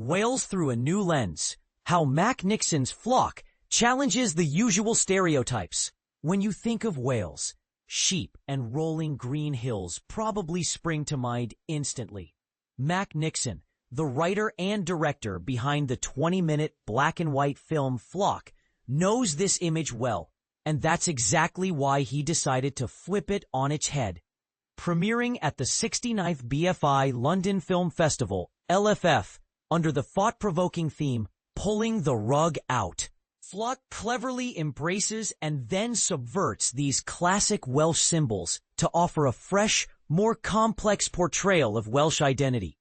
Wales through a new lens. How Mac Nixon's Flock challenges the usual stereotypes. When you think of Wales, sheep and rolling green hills probably spring to mind instantly. Mac Nixon, the writer and director behind the 20-minute black and white film Flock, knows this image well, and that's exactly why he decided to flip it on its head. Premiering at the 69th BFI London Film Festival, LFF, under the thought-provoking theme, Pulling the Rug Out. Flock cleverly embraces and then subverts these classic Welsh symbols to offer a fresh, more complex portrayal of Welsh identity.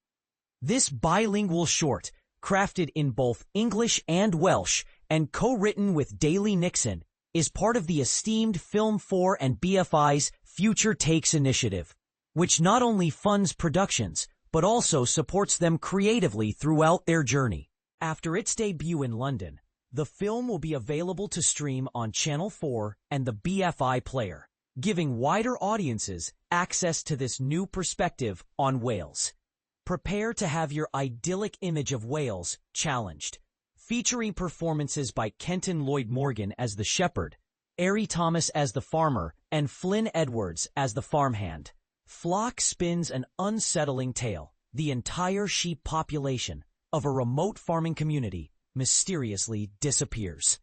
This bilingual short, crafted in both English and Welsh and co-written with Daily Nixon, is part of the esteemed Film 4 and BFI's Future Takes initiative, which not only funds productions, but also supports them creatively throughout their journey. After its debut in London, the film will be available to stream on Channel 4 and the BFI player, giving wider audiences access to this new perspective on Wales. Prepare to have your idyllic image of Wales challenged. Featuring performances by Kenton Lloyd-Morgan as the shepherd, Eiry Thomas as the farmer, and Fflyn Edwards as the farmhand, Flock spins an unsettling tale. The entire sheep population of a remote farming community mysteriously disappears,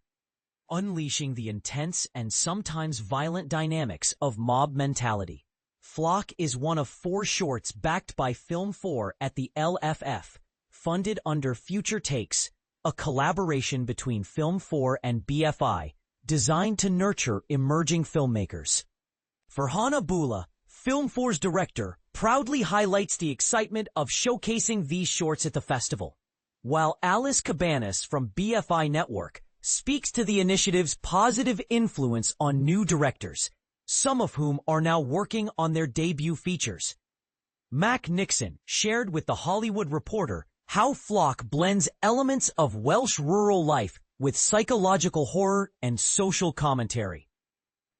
unleashing the intense and sometimes violent dynamics of mob mentality. Flock is one of 4 shorts backed by Film 4 at the LFF, funded under Future Takes, a collaboration between Film 4 and BFI, designed to nurture emerging filmmakers. Farhana Bula, Film 4's director, proudly highlights the excitement of showcasing these shorts at the festival, while Alice Cabanas from BFI Network speaks to the initiative's positive influence on new directors, some of whom are now working on their debut features. Mac Nixon shared with The Hollywood Reporter how Flock blends elements of Welsh rural life with psychological horror and social commentary,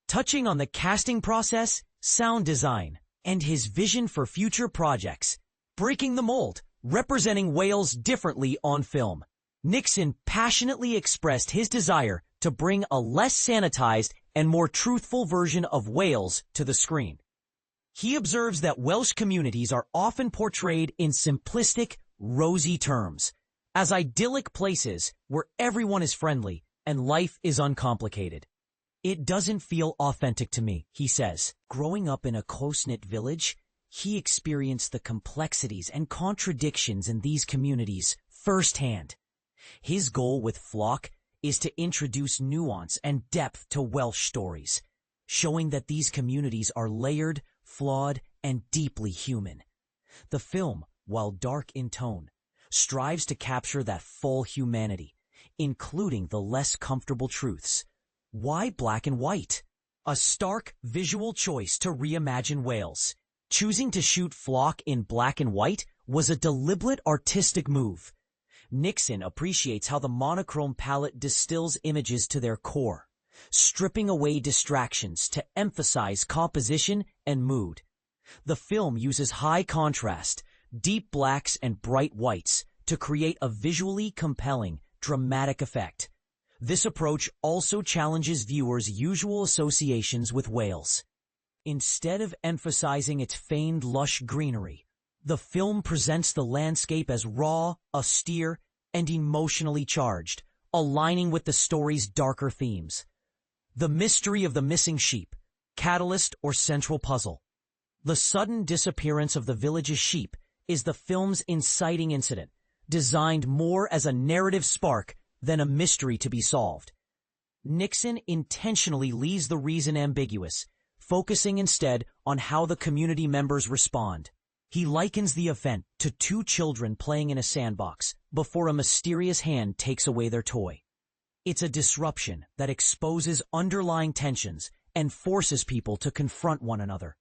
touching on the casting process, sound design, and his vision for future projects, breaking the mold, representing Wales differently on film. Nixon passionately expressed his desire to bring a less sanitized and more truthful version of Wales to the screen. He observes that Welsh communities are often portrayed in simplistic, rosy terms, as idyllic places where everyone is friendly and life is uncomplicated. "It doesn't feel authentic to me," he says. Growing up in a close-knit village, he experienced the complexities and contradictions in these communities firsthand. His goal with Flock is to introduce nuance and depth to Welsh stories, showing that these communities are layered, flawed, and deeply human. The film, while dark in tone, strives to capture that full humanity, including the less comfortable truths. Why black and white? A stark visual choice to reimagine Wales. Choosing to shoot Flock in black and white was a deliberate artistic move. Nixon appreciates how the monochrome palette distills images to their core, stripping away distractions to emphasize composition and mood. The film uses high contrast, deep blacks and bright whites to create a visually compelling, dramatic effect. This approach also challenges viewers' usual associations with Wales. Instead of emphasizing its feigned lush greenery, the film presents the landscape as raw, austere, and emotionally charged, aligning with the story's darker themes. The mystery of the missing sheep, catalyst or central puzzle. The sudden disappearance of the village's sheep is the film's inciting incident, designed more as a narrative spark than a mystery to be solved. Nixon intentionally leaves the reason ambiguous, focusing instead on how the community members respond. He likens the event to 2 children playing in a sandbox before a mysterious hand takes away their toy. It's a disruption that exposes underlying tensions and forces people to confront one another.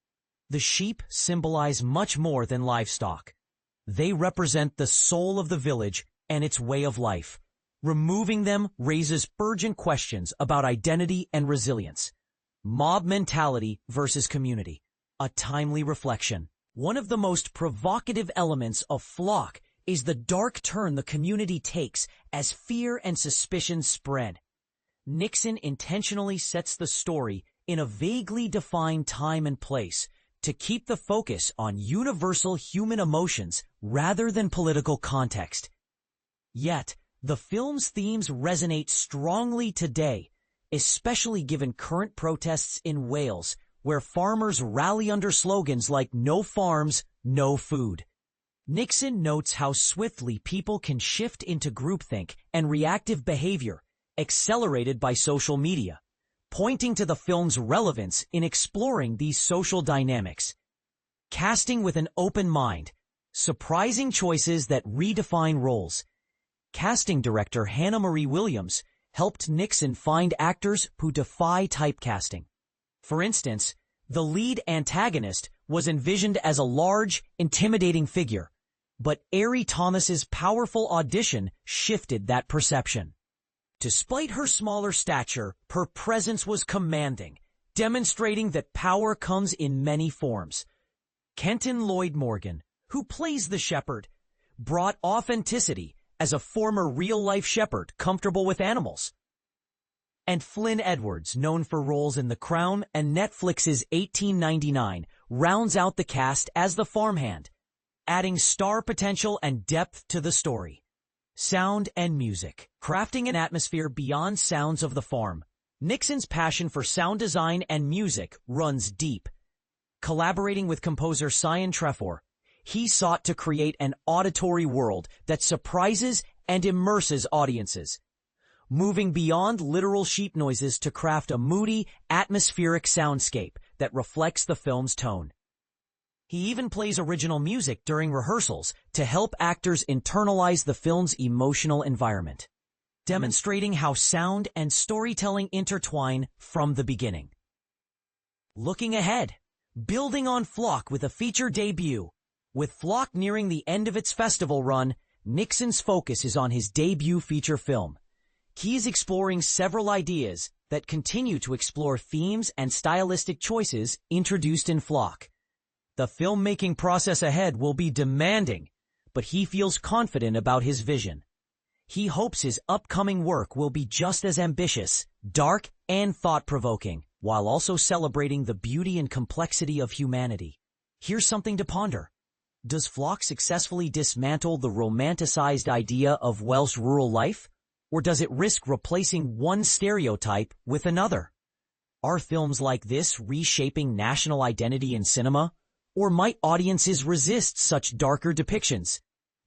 The sheep symbolize much more than livestock. They represent the soul of the village and its way of life. Removing them raises urgent questions about identity and resilience. Mob mentality versus community, a timely reflection. One of the most provocative elements of Flock is the dark turn the community takes as fear and suspicion spread. Nixon intentionally sets the story in a vaguely defined time and place to keep the focus on universal human emotions rather than political context. Yet, the film's themes resonate strongly today, especially given current protests in Wales, where farmers rally under slogans like "No farms, no food." Nixon notes how swiftly people can shift into groupthink and reactive behavior, accelerated by social media, pointing to the film's relevance in exploring these social dynamics. Casting with an open mind, surprising choices that redefine roles. Casting director Hannah Marie Williams helped Nixon find actors who defy typecasting. For instance, the lead antagonist was envisioned as a large, intimidating figure, but Eiry Thomas's powerful audition shifted that perception. Despite her smaller stature, her presence was commanding, demonstrating that power comes in many forms. Kenton Lloyd-Morgan, who plays the shepherd, brought authenticity as a former real-life shepherd comfortable with animals. And Fflyn Edwards, known for roles in The Crown and Netflix's 1899, rounds out the cast as the farmhand, adding star potential and depth to the story. Sound and music, crafting an atmosphere beyond sounds of the farm. Nixon's passion for sound design and music runs deep. Collaborating with composer Sion Trefor, he sought to create an auditory world that surprises and immerses audiences, moving beyond literal sheep noises to craft a moody, atmospheric soundscape that reflects the film's tone. He even plays original music during rehearsals to help actors internalize the film's emotional environment, demonstrating how sound and storytelling intertwine from the beginning. Looking ahead, building on Flock with a feature debut. With Flock nearing the end of its festival run, Nixon's focus is on his debut feature film. He is exploring several ideas that continue to explore themes and stylistic choices introduced in Flock. The filmmaking process ahead will be demanding, but he feels confident about his vision. He hopes his upcoming work will be just as ambitious, dark, and thought-provoking, while also celebrating the beauty and complexity of humanity. Here's something to ponder. Does Flock successfully dismantle the romanticized idea of Welsh rural life? Or does it risk replacing one stereotype with another? Are films like this reshaping national identity in cinema? Or might audiences resist such darker depictions?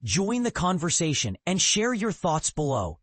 Join the conversation and share your thoughts below.